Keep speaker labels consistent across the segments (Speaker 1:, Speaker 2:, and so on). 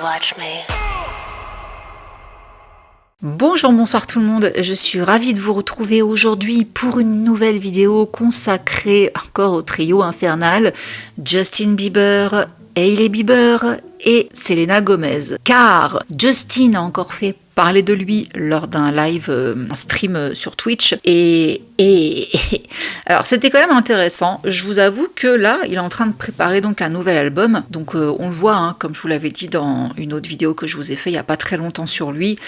Speaker 1: watch me.
Speaker 2: Bonjour, bonsoir tout le monde, je suis ravie de vous retrouver aujourd'hui pour une nouvelle vidéo consacrée encore au trio infernal Justin Bieber, Hailey Bieber et Selena Gomez. Car Justin a encore fait parler de lui lors d'un live, un stream sur Twitch et alors c'était quand même intéressant. Je vous avoue que là il est en train de préparer donc un nouvel album, donc on le voit hein, comme je vous l'avais dit dans une autre vidéo que je vous ai fait il y a pas très longtemps sur lui.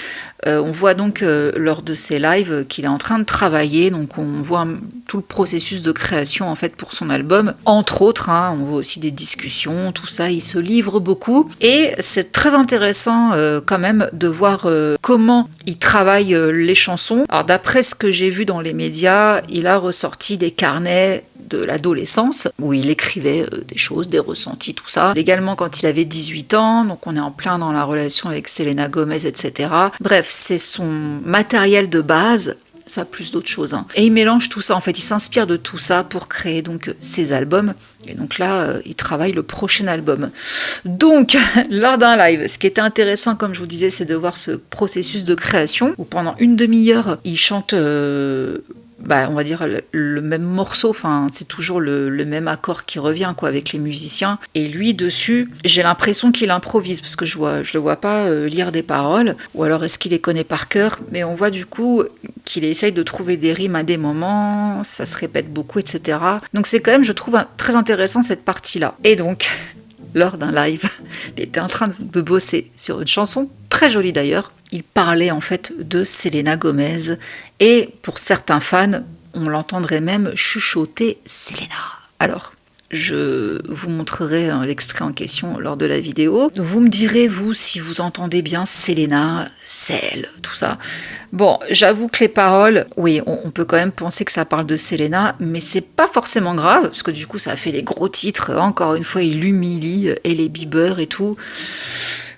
Speaker 2: On voit donc lors de ses lives qu'il est en train de travailler, donc on voit tout le processus de création en fait pour son album, entre autres hein, on voit aussi des discussions, tout ça, il se livre beaucoup et c'est très intéressant quand même de voir comment il travaille les chansons. Alors d'après ce que j'ai vu dans les médias, il a ressorti des carnets de l'adolescence où il écrivait des choses, des ressentis, tout ça. Également quand il avait 18 ans, donc on est en plein dans la relation avec Selena Gomez, etc. Bref, c'est son matériel de base. Ça plus d'autres choses. Hein. Et il mélange tout ça, en fait, il s'inspire de tout ça pour créer donc ses albums. Et donc là, il travaille le prochain album. Donc, lors d'un live, ce qui était intéressant, comme je vous disais, c'est de voir ce processus de création où pendant une demi-heure, il chante... on va dire le même morceau, enfin c'est toujours le même accord qui revient quoi avec les musiciens. Et lui dessus, j'ai l'impression qu'il improvise parce que je le vois pas lire des paroles, ou alors est-ce qu'il les connaît par cœur. Mais on voit du coup qu'il essaye de trouver des rimes à des moments, ça se répète beaucoup, etc. Donc c'est quand même, je trouve très intéressant cette partie-là. Et donc lors d'un live, il était en train de bosser sur une chanson très jolie d'ailleurs. Il parlait en fait de Selena Gomez et pour certains fans, on l'entendrait même chuchoter Selena. Alors, je vous montrerai l'extrait en question lors de la vidéo. Vous me direz, vous, si vous entendez bien Selena, Celle, tout ça. Bon, j'avoue que les paroles, oui, on peut quand même penser que ça parle de Selena, mais c'est pas forcément grave, parce que du coup, ça a fait les gros titres. Encore une fois, il humilie Hailey Bieber et tout.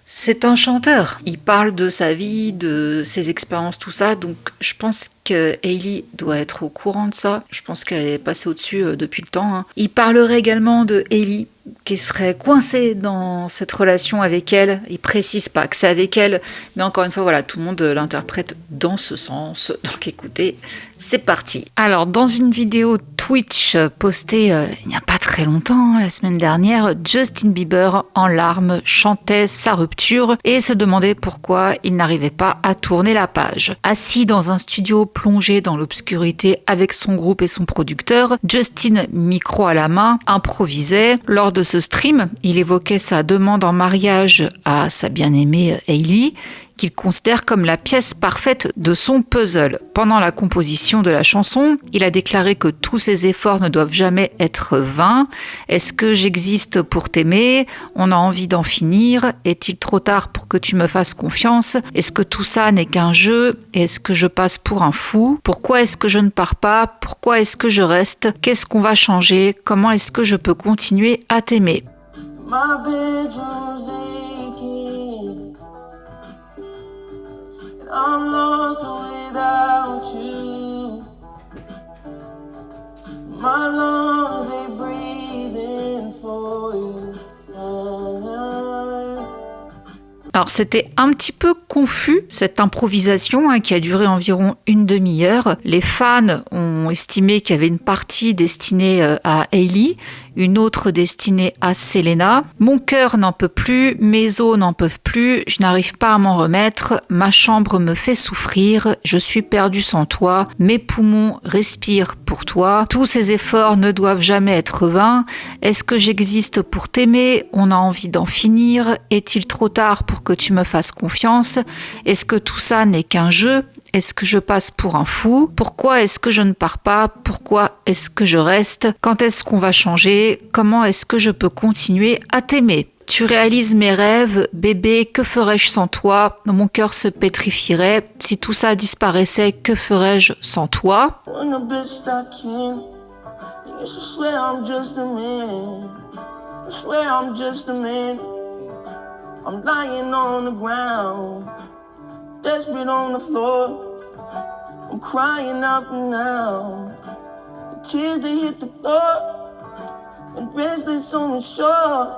Speaker 2: C'est un chanteur. Il parle de sa vie, de ses expériences, tout ça. Donc, je pense que Hailey doit être au courant de ça. Je pense qu'elle est passée au-dessus depuis le temps. Hein. Il parlerait également de Hailey, qui serait coincée dans cette relation avec elle. Il précise pas que c'est avec elle, mais encore une fois, voilà, tout le monde l'interprète dans ce sens. Donc, écoutez, c'est parti. Alors, dans une vidéo Twitch postée il n'y a pas très longtemps, la semaine dernière, Justin Bieber, en larmes, chantait sa rupture et se demandait pourquoi il n'arrivait pas à tourner la page. Assis dans un studio plongé dans l'obscurité avec son groupe et son producteur, Justin, micro à la main, improvisait. Lors de ce stream, il évoquait sa demande en mariage à sa bien-aimée Hailey, qu'il considère comme la pièce parfaite de son puzzle. Pendant la composition de la chanson, il a déclaré que tous ses efforts ne doivent jamais être vains. Est-ce que j'existe pour t'aimer? On a envie d'en finir. Est-il trop tard pour que tu me fasses confiance? Est-ce que tout ça n'est qu'un jeu? Est-ce que je passe pour un fou? Pourquoi est-ce que je ne pars pas? Pourquoi est-ce que je reste? Qu'est-ce qu'on va changer? Comment est-ce que je peux continuer à t'aimer?
Speaker 3: I'm lost without you. My lungs they breathing for you.
Speaker 2: Alors c'était un petit peu confus cette improvisation qui a duré environ une demi-heure. Les fans ont estimé qu'il y avait une partie destinée à Hailey, une autre destinée à Selena. Mon cœur n'en peut plus, mes os n'en peuvent plus, je n'arrive pas à m'en remettre, ma chambre me fait souffrir, je suis perdu sans toi, mes poumons respirent pour toi, tous ces efforts ne doivent jamais être vains, est-ce que j'existe pour t'aimer, on a envie d'en finir, est-il trop tard pour que tu me fasses confiance, est-ce que tout ça n'est qu'un jeu? Est-ce que je passe pour un fou? Pourquoi est-ce que je ne pars pas? Pourquoi est-ce que je reste? Quand est-ce qu'on va changer? Comment est-ce que je peux continuer à t'aimer? Tu réalises mes rêves, bébé, que ferais-je sans toi? Mon cœur se pétrifierait. Si tout ça disparaissait, que ferais-je sans toi?
Speaker 3: I'm lying on the ground, desperate on the floor. I'm crying out now. The tears they hit the floor, and restless on the shore.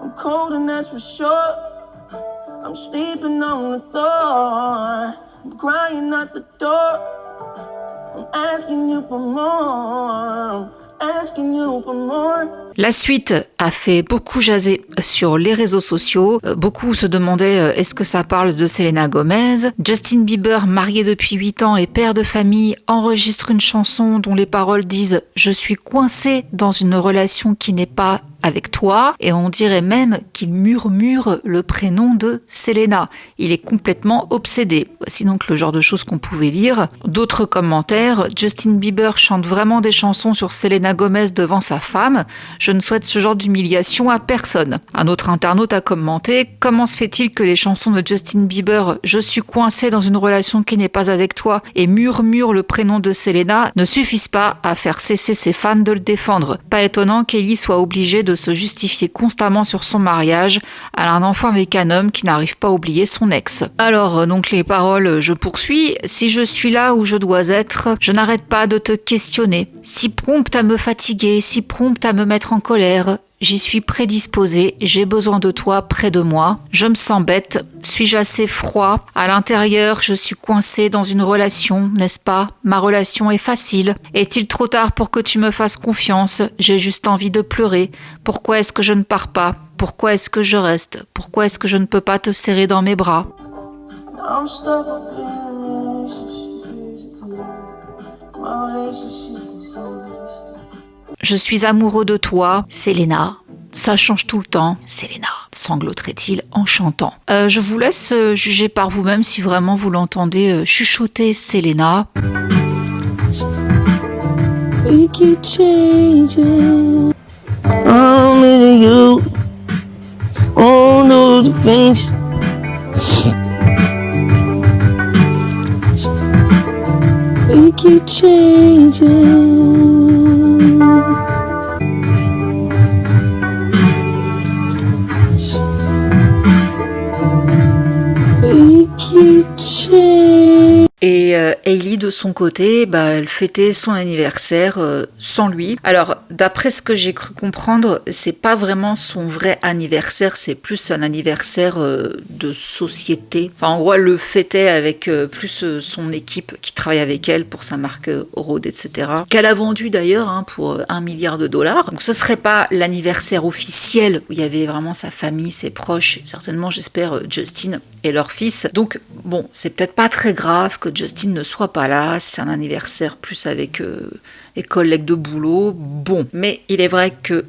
Speaker 3: I'm cold and that's for sure. I'm sleeping on the floor. I'm crying at the door. I'm asking you for more. Asking you for more.
Speaker 2: La suite a fait beaucoup jaser sur les réseaux sociaux. Beaucoup se demandaient est-ce que ça parle de Selena Gomez. Justin Bieber, marié depuis 8 ans et père de famille, enregistre une chanson dont les paroles disent « Je suis coincé dans une relation qui n'est pas avec toi » et on dirait même qu'il murmure le prénom de Selena. Il est complètement obsédé. Voici donc le genre de choses qu'on pouvait lire. D'autres commentaires, Justin Bieber chante vraiment des chansons sur Selena Gomez devant sa femme. Je ne souhaite ce genre d'humiliation à personne. Un autre internaute a commenté « Comment se fait-il que les chansons de Justin Bieber « Je suis coincé dans une relation qui n'est pas avec toi » et murmure le prénom de Selena ne suffisent pas à faire cesser ses fans de le défendre. Pas étonnant qu'Hailey soit obligée de se justifier constamment sur son mariage. Elle a un enfant avec un homme qui n'arrive pas à oublier son ex. Alors, donc les paroles, je poursuis. Si je suis là où je dois être, je n'arrête pas de te questionner. Si prompte à me fatiguer, si prompte à me mettre en colère. J'y suis prédisposée, j'ai besoin de toi près de moi. Je me sens bête, suis-je assez froid? À l'intérieur, je suis coincée dans une relation, n'est-ce pas? Ma relation est facile. Est-il trop tard pour que tu me fasses confiance? J'ai juste envie de pleurer. Pourquoi est-ce que je ne pars pas? Pourquoi est-ce que je reste? Pourquoi est-ce que je ne peux pas te serrer dans mes bras?
Speaker 3: I'm stuck in my relationship.
Speaker 2: Je suis amoureux de toi, Selena. Ça change tout le temps, Selena, sangloterait-il en chantant. Je vous laisse juger par vous-même si vraiment vous l'entendez chuchoter Selena.
Speaker 3: We keep changing. Only you. Oh no, the things. We keep changing. We keep changing.
Speaker 2: Et Hailey, de son côté, elle fêtait son anniversaire sans lui. Alors, d'après ce que j'ai cru comprendre, c'est pas vraiment son vrai anniversaire, c'est plus un anniversaire de société. Enfin, en gros, elle le fêtait avec plus son équipe qui travaille avec elle pour sa marque Rode, etc. Qu'elle a vendu d'ailleurs pour $1 milliard. Donc, ce serait pas l'anniversaire officiel où il y avait vraiment sa famille, ses proches, certainement, j'espère, Justin et leur fils. Donc, bon, c'est peut-être pas très grave que Justin ne soit pas là, c'est un anniversaire plus avec les collègues de boulot, bon. Mais il est vrai que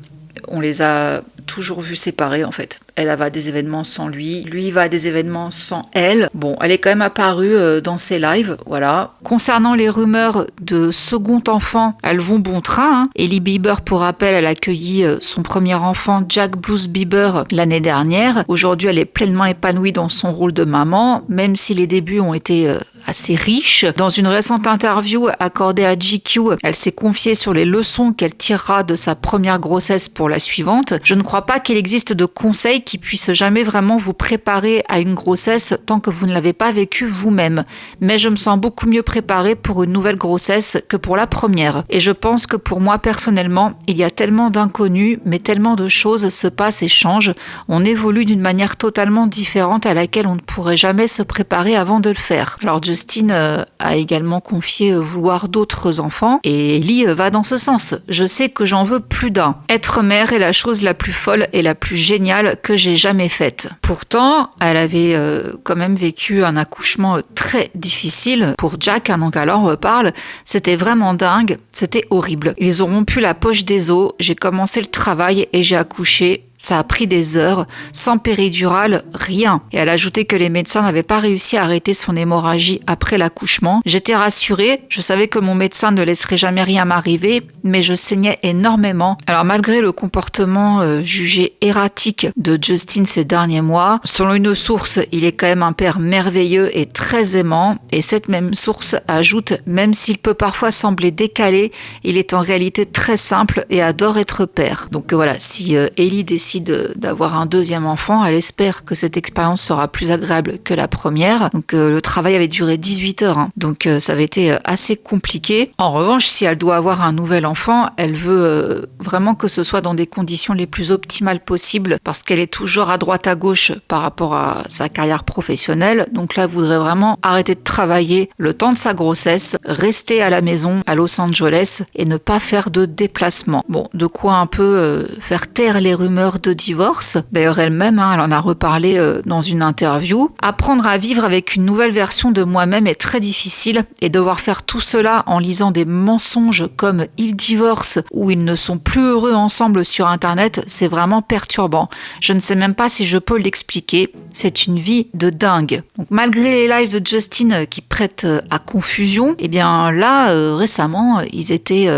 Speaker 2: on les a toujours vus séparés en fait. Elle va à des événements sans lui, lui va à des événements sans elle. Bon, elle est quand même apparue dans ses lives, voilà. Concernant les rumeurs de second enfant, elles vont bon train. Hailey Bieber, pour rappel, elle a accueilli son premier enfant, Jack Blues Bieber, l'année dernière. Aujourd'hui, elle est pleinement épanouie dans son rôle de maman, même si les débuts ont été assez riches. Dans une récente interview accordée à GQ, elle s'est confiée sur les leçons qu'elle tirera de sa première grossesse pour la suivante. Je ne crois pas qu'il existe de conseils qui puissent jamais vraiment vous préparer à une grossesse tant que vous ne l'avez pas vécue vous-même. Mais je me sens beaucoup mieux préparée pour une nouvelle grossesse que pour la première. Et je pense que pour moi personnellement, il y a tellement d'inconnus, mais tellement de choses se passent et changent. On évolue d'une manière totalement différente à laquelle on ne pourrait jamais se préparer avant de le faire. Alors Justin a également confié vouloir d'autres enfants et Hailey va dans ce sens. Je sais que j'en veux plus d'un. Être mère est la chose la plus folle et la plus géniale que j'ai jamais faite. Pourtant, elle avait quand même vécu un accouchement très difficile pour Jack, donc elle en reparle. C'était vraiment dingue, c'était horrible. Ils ont rompu la poche des os, j'ai commencé le travail et j'ai accouché. Ça a pris des heures, sans péridurale, rien. Et elle a ajouté que les médecins n'avaient pas réussi à arrêter son hémorragie après l'accouchement. J'étais rassurée, je savais que mon médecin ne laisserait jamais rien m'arriver, mais je saignais énormément. Alors malgré le comportement jugé erratique de Justin ces derniers mois, selon une source, il est quand même un père merveilleux et très aimant. Et cette même source ajoute, même s'il peut parfois sembler décalé, il est en réalité très simple et adore être père. Donc voilà, si Hailey décide décide d'avoir un deuxième enfant. Elle espère que cette expérience sera plus agréable que la première. Donc le travail avait duré 18 heures, hein. Donc ça avait été assez compliqué. En revanche, si elle doit avoir un nouvel enfant, elle veut vraiment que ce soit dans des conditions les plus optimales possibles parce qu'elle est toujours à droite à gauche par rapport à sa carrière professionnelle. Donc là, elle voudrait vraiment arrêter de travailler le temps de sa grossesse, rester à la maison à Los Angeles et ne pas faire de déplacement. Bon, de quoi un peu faire taire les rumeurs de divorce. D'ailleurs, elle-même, elle en a reparlé dans une interview. Apprendre à vivre avec une nouvelle version de moi-même est très difficile et devoir faire tout cela en lisant des mensonges comme ils divorcent ou ils ne sont plus heureux ensemble sur Internet, c'est vraiment perturbant. Je ne sais même pas si je peux l'expliquer. C'est une vie de dingue. Donc, malgré les lives de Justin qui prêtent à confusion, eh bien là, récemment, ils étaient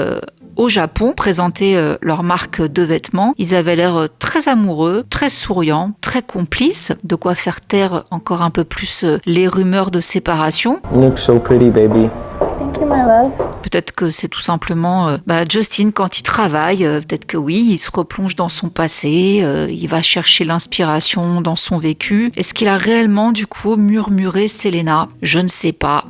Speaker 2: au Japon, présenter leur marque de vêtements. Ils avaient l'air très amoureux, très souriants, très complices, de quoi faire taire encore un peu plus les rumeurs de séparation.
Speaker 3: You look so pretty, baby. Thank you, my love.
Speaker 2: Peut-être que c'est tout simplement Justin, quand il travaille, peut-être que oui, il se replonge dans son passé, il va chercher l'inspiration dans son vécu. Est-ce qu'il a réellement, du coup, murmuré Selena? Je ne sais pas.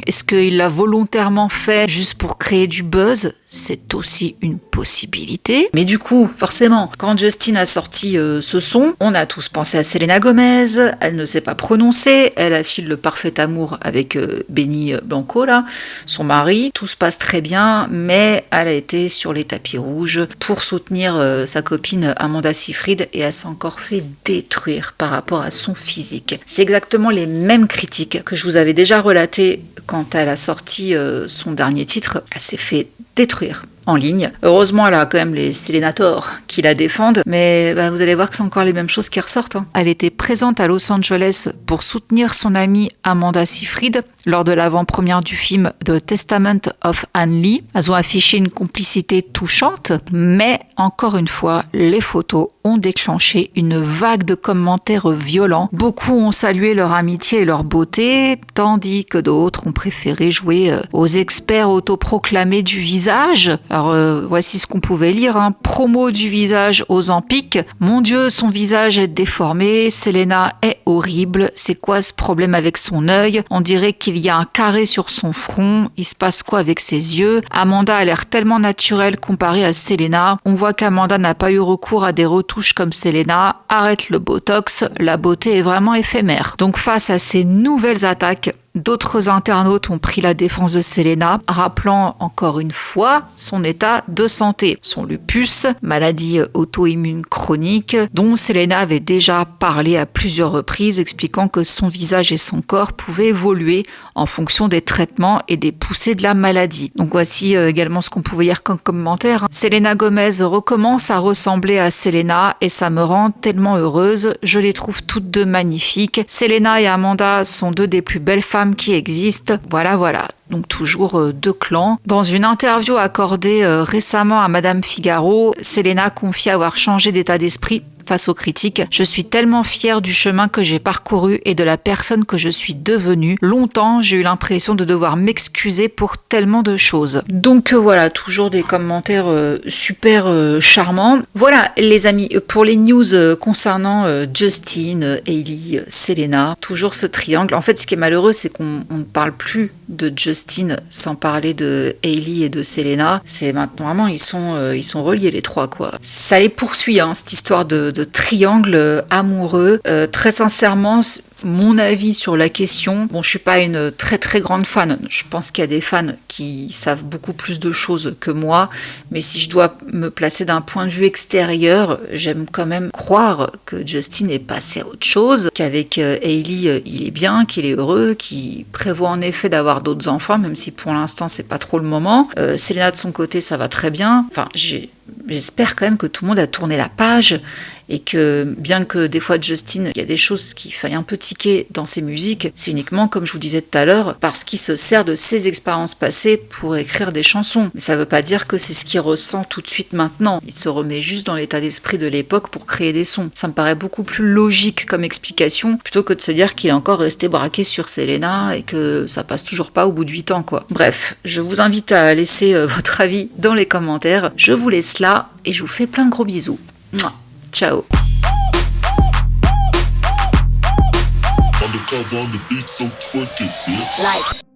Speaker 2: Est-ce qu'il l'a volontairement fait juste pour créer du buzz? C'est aussi une possibilité. Mais du coup, forcément, quand Justin a sorti ce son, on a tous pensé à Selena Gomez. Elle ne sait pas prononcer. Elle affile le parfait amour avec Benny Blanco, là, son mari. Tout se passe très bien, mais elle a été sur les tapis rouges pour soutenir sa copine Amanda Seyfried et elle s'est encore fait détruire par rapport à son physique. C'est exactement les mêmes critiques que je vous avais déjà relatées quand elle a sorti son dernier titre. Elle s'est fait détruire en ligne. Heureusement, elle a quand même les Selenators qui la défendent, mais vous allez voir que c'est encore les mêmes choses qui ressortent, hein. Elle était présente à Los Angeles pour soutenir son amie Amanda Seyfried lors de l'avant-première du film The Testament of Anne Lee. Elles ont affiché une complicité touchante, mais encore une fois, les photos ont déclenché une vague de commentaires violents. Beaucoup ont salué leur amitié et leur beauté, tandis que d'autres ont préféré jouer aux experts autoproclamés du visage. Alors voici ce qu'on pouvait lire, hein. Promo du visage aux Empic. Mon Dieu, son visage est déformé. Selena est horrible. C'est quoi ce problème avec son œil? On dirait qu'il y a un carré sur son front. Il se passe quoi avec ses yeux? Amanda a l'air tellement naturelle comparée à Selena. On voit qu'Amanda n'a pas eu recours à des retouches comme Selena. Arrête le botox. La beauté est vraiment éphémère. Donc face à ces nouvelles attaques, d'autres internautes ont pris la défense de Selena, rappelant encore une fois son état de santé. Son lupus, maladie auto-immune chronique, dont Selena avait déjà parlé à plusieurs reprises, expliquant que son visage et son corps pouvaient évoluer en fonction des traitements et des poussées de la maladie. Donc voici également ce qu'on pouvait lire comme commentaire. Selena Gomez recommence à ressembler à Selena et ça me rend tellement heureuse. Je les trouve toutes deux magnifiques. Selena et Amanda sont deux des plus belles femmes qui existent. Voilà. Donc toujours deux clans. Dans une interview accordée récemment à Madame Figaro, Selena confie avoir changé d'état d'esprit face aux critiques. Je suis tellement fière du chemin que j'ai parcouru et de la personne que je suis devenue. Longtemps, j'ai eu l'impression de devoir m'excuser pour tellement de choses. Donc voilà, toujours des commentaires super charmants. Voilà les amis, pour les news concernant Justin, Hailey, Selena, toujours ce triangle. En fait, ce qui est malheureux, c'est qu'on ne parle plus de Justin sans parler de Hailey et de Selena. C'est maintenant vraiment, ils sont reliés les trois, quoi. Ça les poursuit, hein, cette histoire de triangle amoureux. Très sincèrement, mon avis sur la question, bon, je suis pas une très très grande fan. Je pense qu'il y a des fans qui savent beaucoup plus de choses que moi, mais si je dois me placer d'un point de vue extérieur, j'aime quand même croire que Justin est passé à autre chose, qu'avec Hailey, il est bien, qu'il est heureux, qu'il prévoit en effet d'avoir d'autres enfants, même si pour l'instant c'est pas trop le moment. Selena de son côté, ça va très bien. Enfin, j'espère quand même que tout le monde a tourné la page et que bien que des fois Justin, il y a des choses qui faillent un peu tiquer dans ses musiques, c'est uniquement, comme je vous disais tout à l'heure, parce qu'il se sert de ses expériences passées pour écrire des chansons. Mais ça veut pas dire que c'est ce qu'il ressent tout de suite maintenant. Il se remet juste dans l'état d'esprit de l'époque pour créer des sons. Ça me paraît beaucoup plus logique comme explication, plutôt que de se dire qu'il est encore resté braqué sur Selena et que ça passe toujours pas au bout de 8 ans, quoi. Bref, je vous invite à laisser votre avis dans les commentaires. Je vous laisse là et je vous fais plein de gros bisous. Mouah. Ciao.
Speaker 1: Undercover on the beat, so twerk it, bitch.